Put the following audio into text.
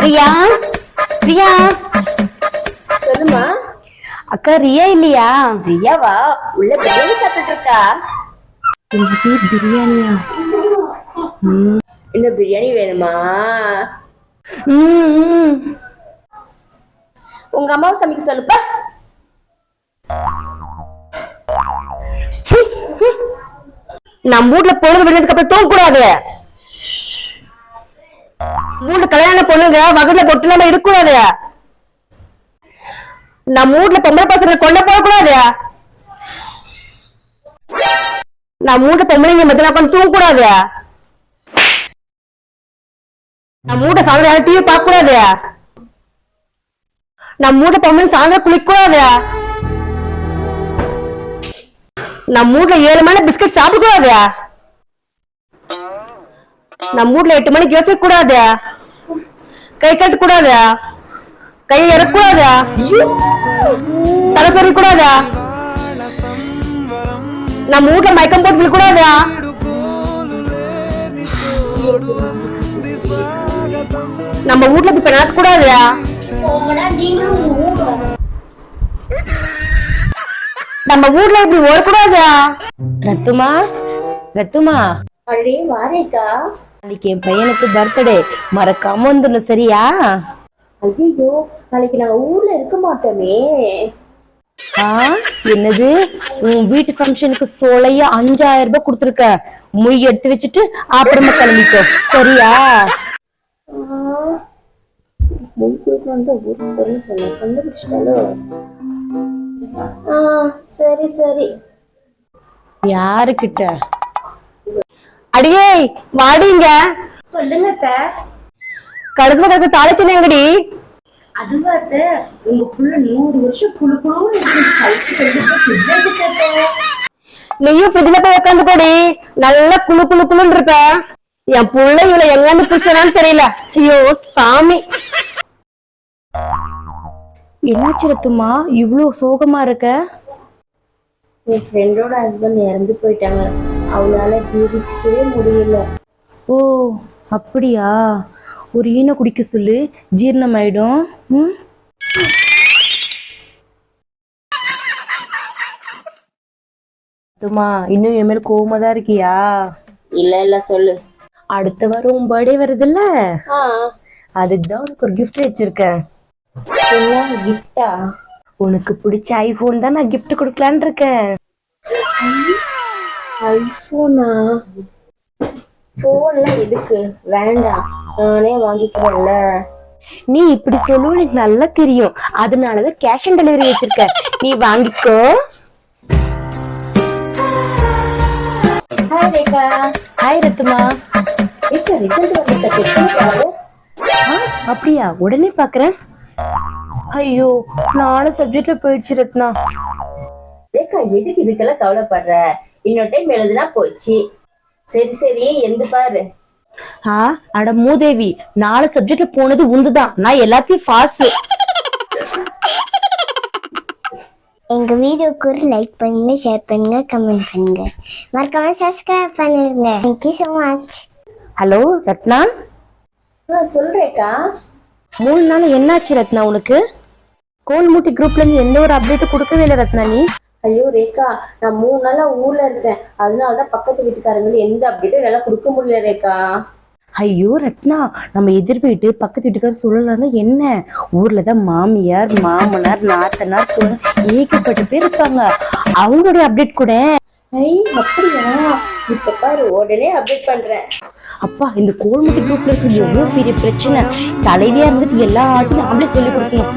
பிரியா, பிரியா. சொல்லுமா. அக்கா ரியா இல்லையா? ரியாவா? உள்ள பிரியாணி சாப்பிட்டு இருக்கா. இன்னைக்கு பிரியாணியா? இன்னும் பிரியாணி வேணுமா? உங்க அம்மாவை சமைக்க சொல்லுப்பா. நம்ம வீட்ல பொண்ணு விடுறதுக்கு அப்புறம் தூங்க கூடாது. வீட்ல கல்யாண பொண்ணுங்க வகுல பொட்டு இல்லாம இருக்கக்கூடாது. நம்ம வீட்ல பொம்பளை பசங்க கொண்ட போக கூடாது. நம்ம வீட்ல பொம்பளைங்க மத்திய உட்காந்து தூங்க கூடாது. நம்ம வீட்ல சாயந்தரம் டிவி பார்க்க கூடாது. நம்ம வீட்ல பொம்பளை சாயந்தரம் குளிக்க கூடாது. நம்ம வீட்ல 7 மணி பிஸ்கட் சாப்பிட கூடாது. நம்ம வீட்ல 8 மணிக்கு யோசிக்க கூடாது. கை கட்ட கூடாது. கை இறக்கூடாது. தலை சொறி கூடாது. நம்ம வீட்ல மயக்கம் போட்டு கூடாது. நம்ம வீட்ல இப்ப நடக்க கூடாது. நம்ம வீட்ல இப்படி ஓடக்கூடாது. ரத்துமா, ரத்துமா, அடே வாரேக்கா. நாளைக்கு என் பையனுக்கு பர்த்டே, மறக்காம வந்துடணும் சரியா? ஐயோ, நாளைக்கு நாங்க ஊர்ல இருக்க மாட்டோமே. என்னது? உன் வீட்டு ஃபங்க்ஷனுக்கு சோலையா 5000 ரூபாய் கொடுத்துருக்க. மொய் எடுத்து வச்சுட்டு அப்புறமா கிளம்பிக்கோ சரியா? சரி சரி. யாருக்கிட்ட? அடியே வாடிங்க. சொல்லுங்க அத்தை. கடுப்புல கடுப்பு தாளிச்சுனேங்கடி. அதுவா அத்தை, உங்க புள்ள 100 வருஷம் குழு குழுன்னு நீயும் ஃப்ரிட்ஜ்ல போய் உட்காந்து போடி. நல்லா குழு குழு குழுன்னு இருப்ப. என் புள்ள இவளை எங்கன்னு பிடிச்சான்னு தெரியல. ஐயோ சாமி. என்னாச்சு ரத்துமா, இவ்வளவு சோகமா இருக்க? என் ஃப்ரெண்டோட ஹஸ்பண்ட் இறந்து போயிட்டாங்க. அவளால ஜீவிச்சுக்கவே முடியல. ஓ அப்படியா? ஒரு ஈன குடிக்க சொல்லு, ஜீரணம் ஆயிடும். ரத்துமா, இன்னும் என் மேல கோவமா தான் இருக்கியா? இல்ல இல்ல சொல்லு. அடுத்த வாரம் உன் பர்த்டே வருதுல்ல, அதுக்கு தான் உனக்கு ஒரு கிஃப்ட் வச்சிருக்கேன். என்ன கிஃப்டா? உனக்கு பிடிச்ச ஐபோன் தான் நான் கிஃப்ட் கொடுக்கலான்னு இருக்கேன். ஐபோனா? போன்லாம் எதுக்கு? வேண்டாம், நானே வாங்கிக்கிறேன்ல. நீ இப்படி சொல்லுவ எனக்கு நல்லா தெரியும். அதனாலதான் கேஷ் ஆன் டெலிவரி வச்சிருக்க. நீ வாங்கிக்கோ. ஹாய் ரேகா. ஹாய் ரத்துமா. ரேகா, ரிசல்ட் வந்து அப்படியா? உடனே பாக்குறேன். ஐயோ, 4 சப்ஜெக்ட்ல போயிடுச்சு ரத்னா. ரேகா, எதுக்கு இதுக்கெல்லாம் கவலைப்படுற? இன்னொரு டைம் எழுதுனா போச்சு. சரி சரி, எந்த பாரு. அட மூதேவி, 4 சப்ஜெக்ட்ல போனது உந்துதான். நான் எல்லாத்தையும் பாஸ். எங்க வீடியோக்கு ஒரு லைக் பண்ணுங்க, ஷேர் பண்ணுங்க, கமெண்ட் பண்ணுங்க, மறக்காம சப்ஸ்கிரைப் பண்ணிருங்க. Thank you so much. Hello Ratna. சொல்றேக்கா. 3 நாள் என்னாச்சு ரத்னா உனக்கு? கோல்முட்டி குரூப்ல இருந்து எந்த ஒரு அப்டேட் கொடுக்கவே இல்லை ரத்னா நீ. ஐயோ ரேகா, நான் 3 நாளா ஊர்ல இருக்கேன். அதனாலதான் பக்கத்து வீட்டுக்காரங்க எந்த அப்டேட்டும் என்னால கொடுக்க முடியல ரேகா. ஐயோ ரத்னா, நம்ம எதிர் வீட்டு பக்கத்து வீட்டுக்காரர் சொல்லலாம்னா என்ன? ஊர்லதான் மாமியார், மாமனார், நாத்தனார், ஏகப்பட்ட பேர் இருக்காங்க. அவங்களுடைய அப்டேட் கூட. அப்படியா? இப்ப பாரு, உடனே அப்டேட் பண்றேன். அப்பா, இந்த கோல்முட்டி குரூப்ல இருக்கிறது எவ்வளவு பெரிய பிரச்சனை. தலைவியா இருந்துட்டு எல்லா ஆட்டையும் அப்படியே சொல்லி கொடுக்கணும்.